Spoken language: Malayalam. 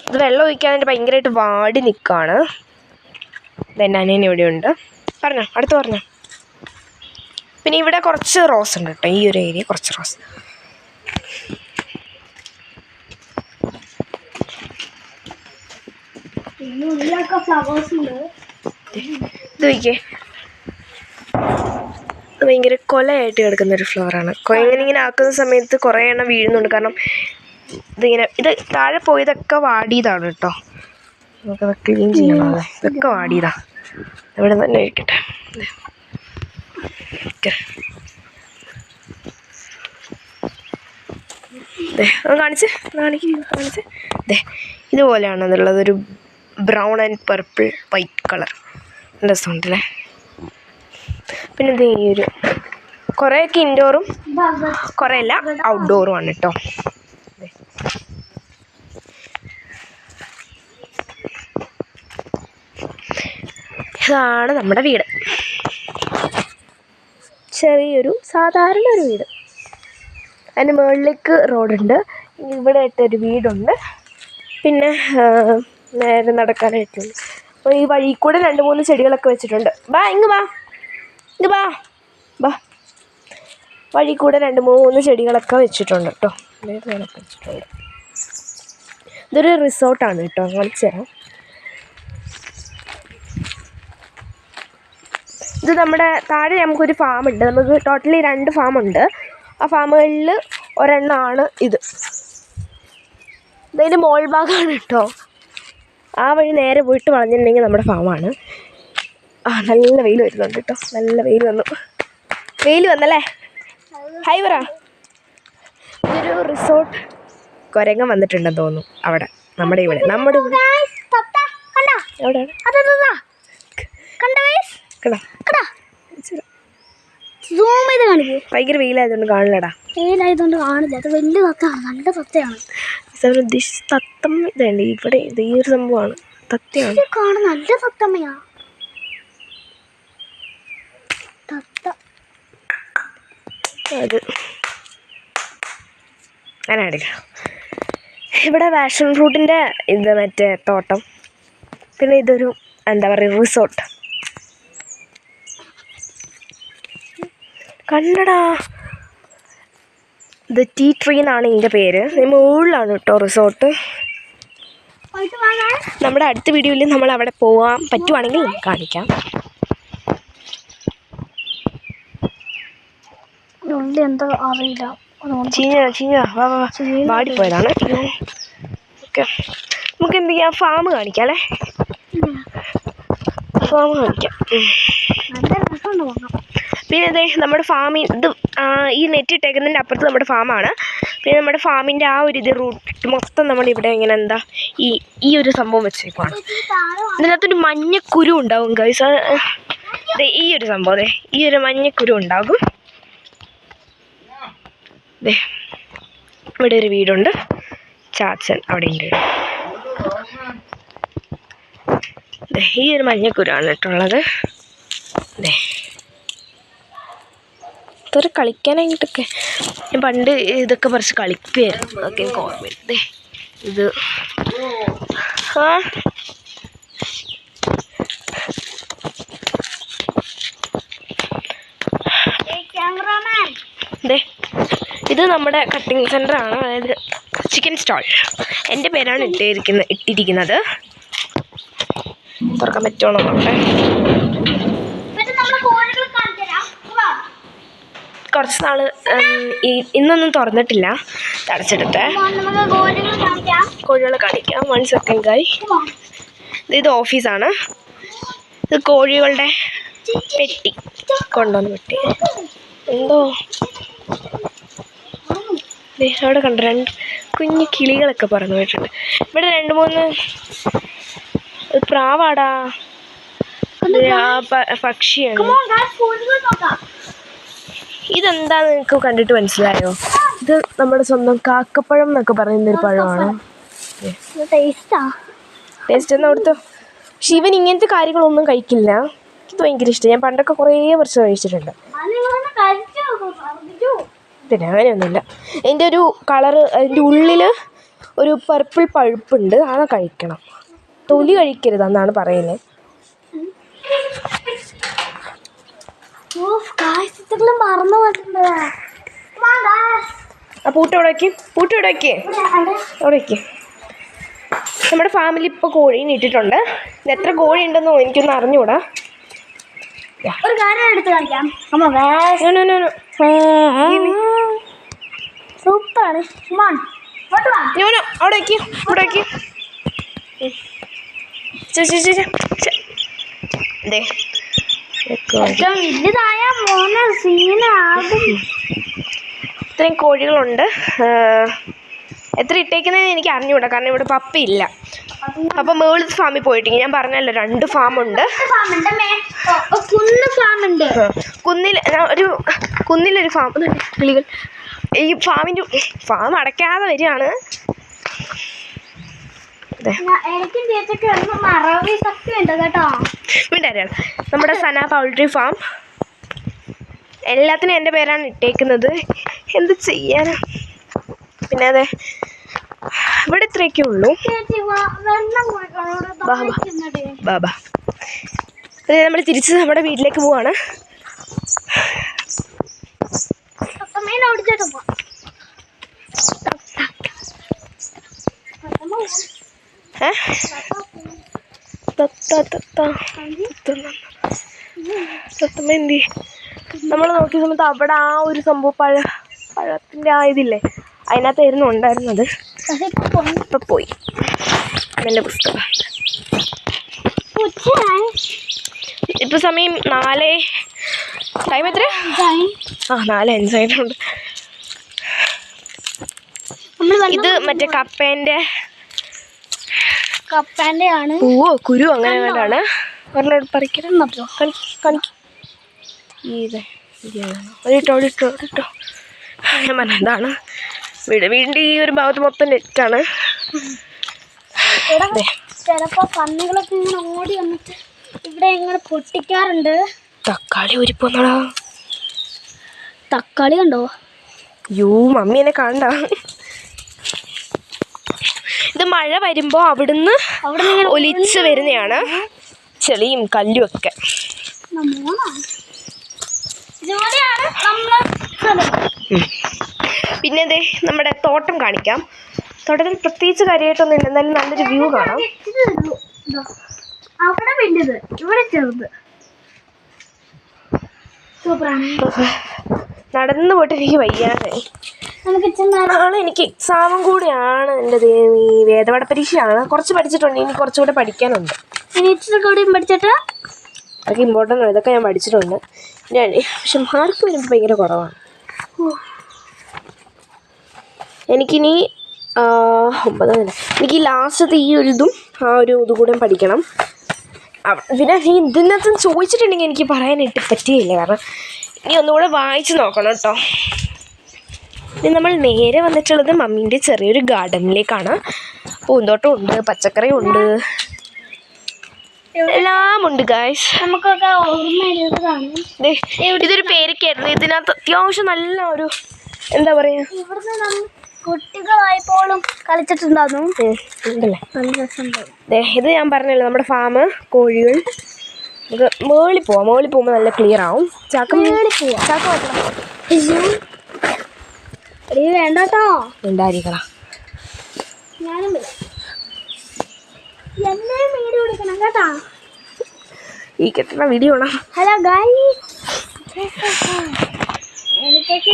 ഇത് വെള്ളം ഒഴിക്കാതെ ഭയങ്കരമായിട്ട് വാടി നിൽക്കുകയാണ്. ഇതെന്നെ അനിയൻ ഇവിടെ ഉണ്ട്. പറഞ്ഞോ, അടുത്ത് പറഞ്ഞോ. പിന്നെ ഇവിടെ കുറച്ച് റോസ് ഉണ്ട് കേട്ടോ, ഈ ഒരു ഏരിയ കുറച്ച് റോസ്. ഇത് വയ്ക്കേ, ഇത് ഭയങ്കര കൊലയായിട്ട് കിടക്കുന്നൊരു ഫ്ലവറാണ്. ഇങ്ങനെ ആക്കുന്ന സമയത്ത് കുറേ എണ്ണം വീഴുന്നുണ്ട്. കാരണം ഇത് താഴെ പോയതൊക്കെ വാടിയതാണ് കേട്ടോ. നമുക്കത് ക്ലീൻ ചെയ്യണം. ഇതൊക്കെ വാടിയതാ. ഇവിടെ തന്നെ ഇരിക്കട്ടെ. കാണിച്ച് ഇതുപോലെയാണ് അതുള്ളത്. ഒരു brown and purple white colour രസമുണ്ടല്ലേ. പിന്നെ ഇത് ഈ ഒരു കുറേയൊക്കെ ഇൻഡോറും കുറേയല്ല ഔട്ട്ഡോറും ആണ് കേട്ടോ. ഇതാണ് നമ്മുടെ വീട്. ചെറിയൊരു സാധാരണ ഒരു വീട്. അതിൻ്റെ മുകളിലേക്ക് റോഡുണ്ട്. ഇവിടെ ആയിട്ടൊരു വീടുണ്ട്. പിന്നെ നേരെ നടക്കാനായിട്ടുണ്ട്. അപ്പോൾ ഈ വഴി കൂടെ 2-3 ചെടികളൊക്കെ വെച്ചിട്ടുണ്ട്. ഇങ്ങ് ബാ. വഴി കൂടെ 2-3 ചെടികളൊക്കെ വെച്ചിട്ടുണ്ട് കേട്ടോ. വെച്ചിട്ടുണ്ട്. ഇതൊരു റിസോർട്ടാണ് കേട്ടോ. കാണിച്ചു തരാം. ഇത് നമ്മുടെ താഴെ നമുക്കൊരു ഫാമുണ്ട്. നമുക്ക് ടോട്ടലി 2 ഫാമുണ്ട്. ആ ഫാമുകളിൽ ഒരെണ്ണമാണ് ഇത്. ഇതിൻ്റെ മോൾ ഭാഗമാണ് കേട്ടോ. ആ വഴി നേരെ പോയിട്ട് വളഞ്ഞിട്ടുണ്ടെങ്കിൽ നമ്മുടെ ഫാമാണ്. നല്ല വെയിൽ വരുന്നുണ്ട് കേട്ടോ. നല്ല വെയിൽ വന്നല്ലേ. ഹായ് പറ. ഇതൊരു റിസോർട്ട്. കുരങ്ങൻ വന്നിട്ടുണ്ടെന്ന് തോന്നുന്നു. അവിടെ നമ്മുടെ ഇവിടെ എവിടെയാണ് ഭയങ്കര വെയിലായതുകൊണ്ട് കാണില്ലടാ. അത് വലിയ തത്തയാണ്, നല്ല തത്തയാണ്. ഉദ്ദേശിച്ച തത്തം ഇതല്ലേ ഇവിടെ. ഇത് ഈ ഒരു സംഭവമാണ്, തത്തയാണ്. നല്ല തത്തമ്മയാ തത്ത. അത് അങ്ങനെ എടുക്കാം. ഇവിടെ പാഷൻ ഫ്രൂട്ടിൻ്റെ ഇത് മറ്റേ തോട്ടം. പിന്നെ ഇതൊരു എന്താ പറയുക റിസോർട്ട്. കണ്ടടാ, ഇത് ടീ ട്രീ എന്നാണ് ഇതിൻ്റെ പേര്. മുകളിലാണ് കേട്ടോ റിസോർട്ട്. നമ്മുടെ അടുത്ത വീഡിയോയിൽ നമ്മൾ അവിടെ പോകാൻ പറ്റുവാണെങ്കിൽ കാണിക്കാം. എന്താ അറിയില്ല, ചീഞ്ഞ വാടിപ്പോയതാണ്. ഓക്കെ, നമുക്ക് എന്ത് ചെയ്യാം, ഫാം കാണിക്കാം അല്ലേ. ഫാം കാണിക്കാം. പിന്നെ അതെ നമ്മുടെ ഫാമിൽ ഇത് ഈ നെറ്റ് ഇട്ടേക്കുന്നതിൻ്റെ അപ്പുറത്ത് നമ്മുടെ ഫാമാണ്. പിന്നെ നമ്മുടെ ഫാമിൻ്റെ ആ ഒരു ഇത് റൂട്ട് മൊത്തം നമ്മളിവിടെ ഇങ്ങനെ എന്താ ഈ ഒരു സംഭവം വെച്ചേക്കുവാണ്. ഇതിനകത്തൊരു മഞ്ഞക്കുരു ഉണ്ടാവും ഗൈസ്. അതെ ഈ ഒരു സംഭവം, അതെ ഈ ഒരു മഞ്ഞക്കുരു ഉണ്ടാകും. അതെ ഇവിടെ ഒരു വീടുണ്ട്. ചാച്ചൻ അവിടെ ഉണ്ട്. അതെ ഈ ഒരു മഞ്ഞക്കുരാണ് കേട്ടുള്ളത്. അതെ ഇതൊരു കളിക്കാനായിട്ടൊക്കെ ഞാൻ പണ്ട് ഇതൊക്കെ പറിച്ച് കളിക്കുമായിരുന്നു. അതൊക്കെ എനിക്ക് ഓർമ്മയുണ്ട്. ഇത് ഇത് നമ്മുടെ കട്ടിങ് സെൻ്ററാണ്, അതായത് ചിക്കൻ സ്റ്റാൾ. എൻ്റെ പേരാണ് ഇട്ടിരിക്കുന്നത്. തുറക്കാൻ പറ്റുമോ നോക്കട്ടെ. കുറച്ച് നാൾ ഇന്നൊന്നും തുറന്നിട്ടില്ല, അടച്ചെടുത്ത്. കോഴികളെ കാണിക്കാം. 1 സെക്കൻഡ് ഗായ്. ഇത് ഓഫീസാണ്. ഇത് കോഴികളുടെ പെട്ടി കൊണ്ടുവന്ന് പെട്ടി. എന്തോ അവിടെ കണ്ടു 2 കുഞ്ഞു കിളികളൊക്കെ പറന്നു പോയിട്ടുണ്ട്. ഇവിടെ 2-3 പ്രാവാടാ, പക്ഷിയാണ്. ഇതെന്താന്ന് നിങ്ങൾക്ക് കണ്ടിട്ട് മനസ്സിലായോ? ഇത് നമ്മുടെ സ്വന്തം കാക്കപ്പഴം എന്നൊക്കെ പറയുന്നൊരു പഴമാണ്. ടേസ്റ്റ് എന്നാ അവിടുത്തെ. പക്ഷെ ഇവൻ ഇങ്ങനത്തെ കാര്യങ്ങളൊന്നും കഴിക്കില്ല. ഇത് ഭയങ്കര ഇഷ്ടം. ഞാൻ പണ്ടൊക്കെ കുറേ വർഷം കഴിച്ചിട്ടുണ്ട്. പിന്നെ അങ്ങനെയൊന്നുമില്ല. അതിൻ്റെ ഒരു കളറ്, അതിൻ്റെ ഉള്ളിൽ ഒരു പർപ്പിൾ പഴുപ്പുണ്ട്, അത് കഴിക്കണം. തൊലി കഴിക്കരുത് എന്നാണ് പറയുന്നത്. മറന്നു പോയിട്ടുണ്ട്. ആ പൂട്ട് അവിടെ വയ്ക്ക്. അവിടെ വയ്ക്ക്. നമ്മുടെ ഫാമിലി ഇപ്പോൾ കോഴീനെ ഇട്ടിട്ടുണ്ട്. ഇത് എത്ര കോഴി ഉണ്ടെന്നോ എനിക്കൊന്ന് അറിഞ്ഞൂടാ. ഒരു കാര്യം എടുത്ത് കാണിക്കാം. സൂപ്പറാണ്. അവിടെ വയ്ക്ക്. വലുതായ മോനെ സീനാകും. ഇത്രയും കോഴികളുണ്ട്. എത്ര ഇട്ടേക്കുന്നതെന്ന് എനിക്ക് അറിഞ്ഞുകൂടാ, കാരണം ഇവിടെ പപ്പിയില്ല. അപ്പം മേളിൽ ഫാമിൽ പോയിട്ടില്ല. ഞാൻ പറഞ്ഞല്ലോ 2 ഫാമുണ്ട്. കുന്നിലൊരു ഫാം. കിളികൾ ഈ ഫാം അടയ്ക്കാതെ വരികയാണ്. നമ്മുടെ സന പൗൾട്രി ഫാം. എല്ലാത്തിനും എൻ്റെ പേരാണ് ഇട്ടേക്കുന്നത്. എന്ത് ചെയ്യാനാ. പിന്നെ അതെ, ഇവിടെ ഇത്രയൊക്കെ ഉള്ളൂ. ബാബാ അതെ, നമ്മൾ തിരിച്ച് നമ്മുടെ വീട്ടിലേക്ക് പോവാണ്. എന്തി നമ്മൾ നോക്കിയ സമയത്ത് അവിടെ ആ ഒരു സംഭവം പഴത്തിൻ്റെ ആ ഇതില്ലേ, അതിനകത്തായിരുന്നു ഉണ്ടായിരുന്നത്. ഇപ്പം പോയി. എൻ്റെ പുസ്തകം. ഇപ്പം സമയം 4. ടൈം എത്ര? 4:05 ആയിട്ടുണ്ട്. ഇത് മറ്റേ കപ്പേൻ്റെ ആണ്. പൂവോ കുരു അങ്ങനെ കണ്ടാണ്. ഒരെണ്ണം പറിക്കണം. കാണിക്കും. ഇട്ടോ ഞാൻ പറഞ്ഞ എന്താണ് വീടിൻ്റെ ഈ ഒരു ഭാഗത്ത് മൊത്തം നെറ്റാണ്. ചിലപ്പോ പന്നികളൊക്കെ ഇങ്ങനെ ഓടി വന്നിട്ട് ഇവിടെ ഇങ്ങനെ പൊട്ടിക്കാറുണ്ട്. തക്കാളി ഉരിപ്പോന്നടാ. തക്കാളി കണ്ടോ? യോ മമ്മി എന്നെ കാണണ്ട. ഇത് മഴ വരുമ്പോൾ അവിടുന്ന് ഒലിച്ച് വരുന്നതാണ് ചെളിയും കല്ലും ഒക്കെ. പിന്നെ അതെ, നമ്മുടെ തോട്ടം കാണിക്കാം. തോട്ടത്തിൽ പ്രത്യേകിച്ച് കാര്യമായിട്ടൊന്നും ഇല്ല, എന്നാലും നല്ലൊരു വ്യൂ കാണാം. അവിടെ വലുത്, ഇവിടെ ചെറുത്. നടന്നു പോയിട്ട് എനിക്ക് വയ്യാതെ. നാളെ എനിക്ക് എക്സാമും കൂടിയാണ്. എൻ്റെ ദേവി, വേദപാഠ പരീക്ഷയാണ്. കുറച്ച് പഠിച്ചിട്ടുണ്ട്, ഇനി കുറച്ചുകൂടെ പഠിക്കാനുണ്ട്. പഠിച്ചിട്ട് അതൊക്കെ ഇമ്പോർട്ടൻ്റ് ആണ്. ഇതൊക്കെ ഞാൻ പഠിച്ചിട്ടുണ്ട്. പക്ഷെ മാർക്ക് വരുമ്പോൾ ഭയങ്കര കുറവാണ്. എനിക്കിനി 9 എനിക്ക് ലാസ്റ്റത്തെ ഈ ഒരു ഇതും ആ ഒരു ഇതുകൂടെ പഠിക്കണം. പിന്നെ ഇതിനകത്ത് ചോദിച്ചിട്ടുണ്ടെങ്കിൽ എനിക്ക് പറയാനായിട്ട് പറ്റുകയില്ല, കാരണം ഇനി ഒന്നുകൂടെ വായിച്ച് നോക്കണം കേട്ടോ. ഇനി നമ്മൾ നേരെ വന്നിട്ടുള്ളത് മമ്മീൻ്റെ ചെറിയൊരു ഗാർഡനിലേക്കാണ്. പൂന്തോട്ടം ഉണ്ട്, പച്ചക്കറി ഉണ്ട്, എല്ലാം ഉണ്ട് ഗായ്സ്. നമുക്കൊക്കെ ഓർമ്മ. ഇതൊരു പേരക്കായിരുന്നു. ഇതിനകത്ത് അത്യാവശ്യം നല്ല ഒരു എന്താ പറയാ, കുട്ടികളായപ്പോഴും കളിച്ചിട്ടുണ്ടായിരുന്നു. ഉണ്ടല്ലേ, നല്ല രസമുണ്ട്. ഇത് ഞാൻ പറഞ്ഞല്ലോ നമ്മുടെ ഫാം. കോഴികൾ. നമുക്ക് മേളിൽ പോകുമ്പോൾ നല്ല ക്ലിയർ ആവും. ചാക്ക വേണ്ടോ ഉണ്ടായിരിക്കണം. ഞാനും വീഡിയോ എടുക്കണം കേട്ടാ. ഈ കെട്ടുന്ന വീഡിയോ ആണോ? ഹലോ ഗൈസ്, എനിക്കൊക്കെ